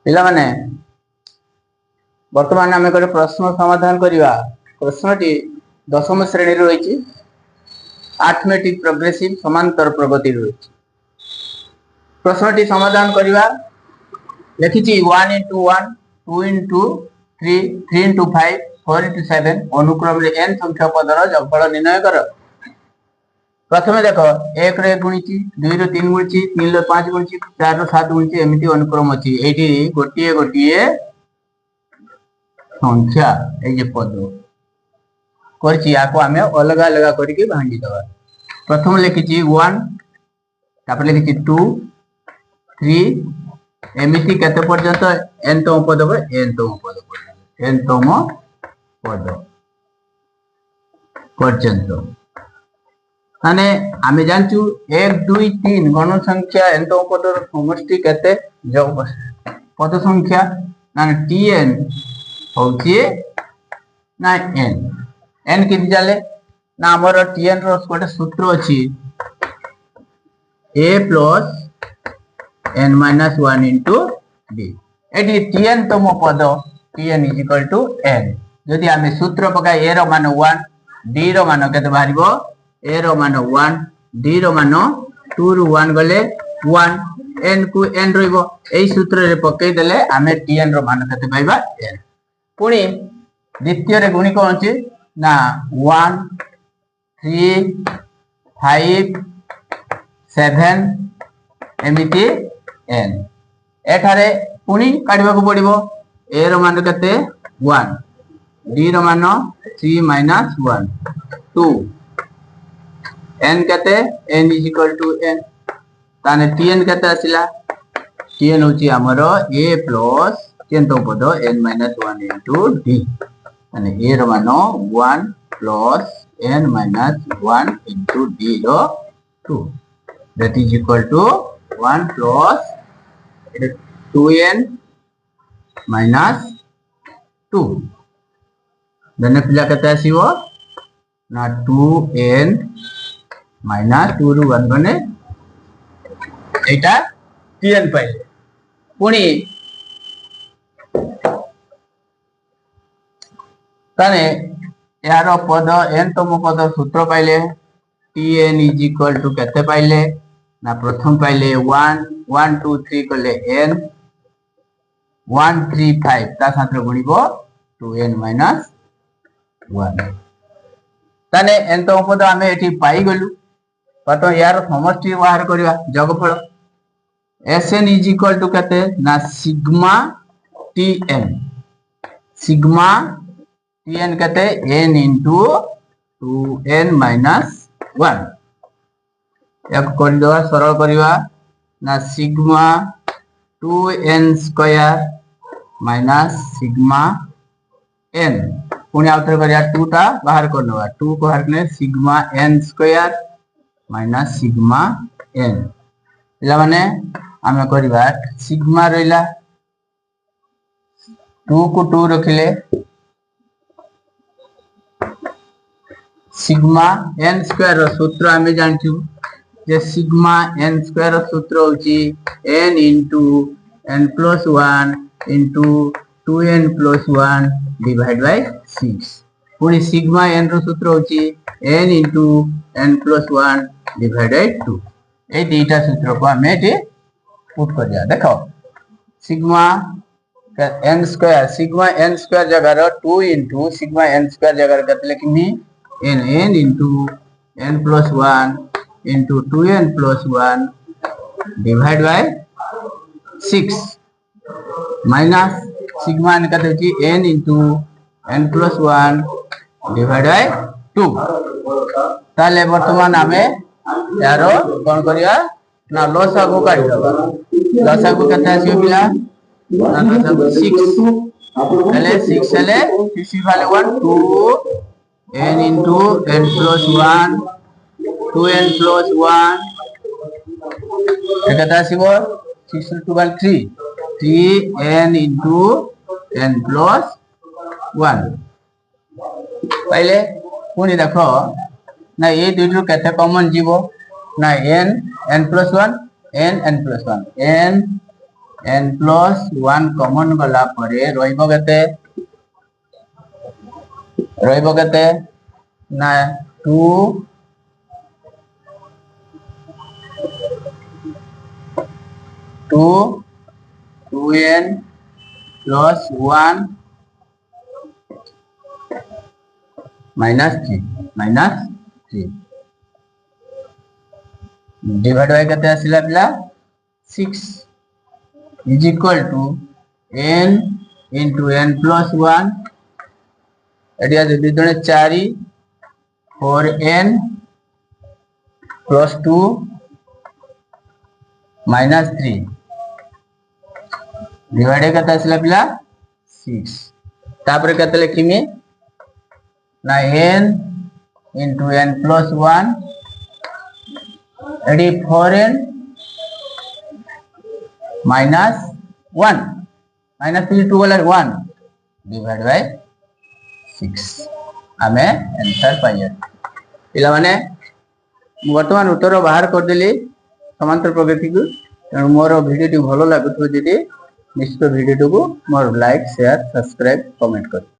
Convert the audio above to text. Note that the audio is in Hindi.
पिला माने वर्तमान आम गोटे प्रश्न समाधान करवा। प्रश्नटी दशम श्रेणी रही आर्थमेटिक प्रोग्रेसिव समांतर प्रगति रही। प्रश्नटी समाधान करवा लिखी 1 into 1 2 into 3 3 into 5 4 into 7 अनुक्रम रे n संख्या पदर जोगफल निर्णय कर। प्रथम देख 1 रे गुणी 2 रे 3 गुणी 3 रे 5 गुणी 4 रे 7 गुणी एमती अनुक्रम अच्छी ये गोटे गोटे संख्या ये पद कर अलग अलग करके भांगी दबा। प्रथम लिखी 1 तापर लिखी 2 3 एमती केते पर्यंत n तम पद n तम पद n तम पद पर्यंत माने आमे जानचु 1 2 3 गण संख्या n तम पद समष्टि केते जोग पद संख्या माने tn होची ना n किति जाले ना हमर tn रो गोटे सूत्र अछि a plus n minus 1 into d। Eighty tn तम पद tn is equal to n। यदि आमे सूत्र पका a रो मान 1 d रो मान केते बाहरिबो a रो मान 1 d रो मान 2 रु 1 गले 1 n को n रहिबो। एई सूत्र रे पकई देले आमे tn रो मान केते पाइबा n। पुणी द्वितीय रे गुणी कोन अछि ना 1 3 5 7 एमिति n। एठारे पुणी काढिबा को पड़िबो a रो मान केते 1 d रो मान 3 minus 1 2 n केते n is equal to n। ताने tn केते आसिला tn होची हमरो a plus tn तो पद n minus 1 into d माने a रो मान 1 plus n minus 1 into d row 2 that is equal to 1 plus 2n minus 2 देने पिला केते आसीबो ना 2n minus 2 रु 1 बने एटा tn पाइले। पुणी ताने यार पद n तम पद सूत्र पाइले tn is equal to केते पाइले ना प्रथम पाइले 1 1 2 3 कले n 1 3 5 ता साथ गुणिबो 2n minus 1 ताने n तम पद आमे एठी पाई गलु तो यार समष्टि बाहर करबा जोगफल sn is equal to केते ना सिग्मा tn सिग्मा tn कहते n into 2n minus 1 एक कर दवा सरल करवा ना sigma 2n square minus sigma n पुणी आउथरे करिया 2 ता बाहर करनवा 2 को बाहर करने sigma n square minus sigma n इला माने आमे करबा सिग्मा रहिला 2 को 2 रखिले सिग्मा n स्क्वायर सूत्र आमे जानछु जे सिग्मा n स्क्वायर सूत्र होची n into n plus 1 into 2n plus 1 divided by 6 पुणी सिग्मा n रो सूत्र होची n into n plus 1 divided by 2 ए दुईटा सूत्र को आमे एठी पुट कर दिया। देखो सिग्मा n स्क्वायर जगह रो 2 into सिग्मा n स्क्वायर जगह केते लिखनी n into n plus 1 into 2n plus 1 divided by 6 minus sigma n कहते हैं n into n plus 1 divided by 2 ताले वर्तमान आमे यारो कोन करिया ना लसागु काढी दबा। लसागु केते आसीबो पिला ना लसागु 6 ले 6 ले 6 वाले 1 2 n into n plus 1 2n plus 1 Ekta आसीबो 6 to 1 3 3n into n plus 1 पहले पुणी देखो ना ये दुइटो केते कॉमन जीवो ना n n plus 1 n n plus 1 n n plus 1 common गला परे रहिबो केते ना 2n plus 1 minus 3 divide by केते आसिला पिला 6 is equal to n into n plus 1 eighty आज दुने 4 4n plus 2 minus 3 डिवाइड केते आसिला पिला 6 तापर केते लिखिमी ना n into n plus 1 eighty 4n minus 1 minus 3 2 वाला 1 डिवाइड बाय 6 आमे आंसर पाइए पिला माने वर्तमान उत्तर बाहर कर देली समांतर प्रगति को तेणु मोर वीडियो भलो लागुथो जदि निश्चित वीडियो को more like share subscribe comment कर।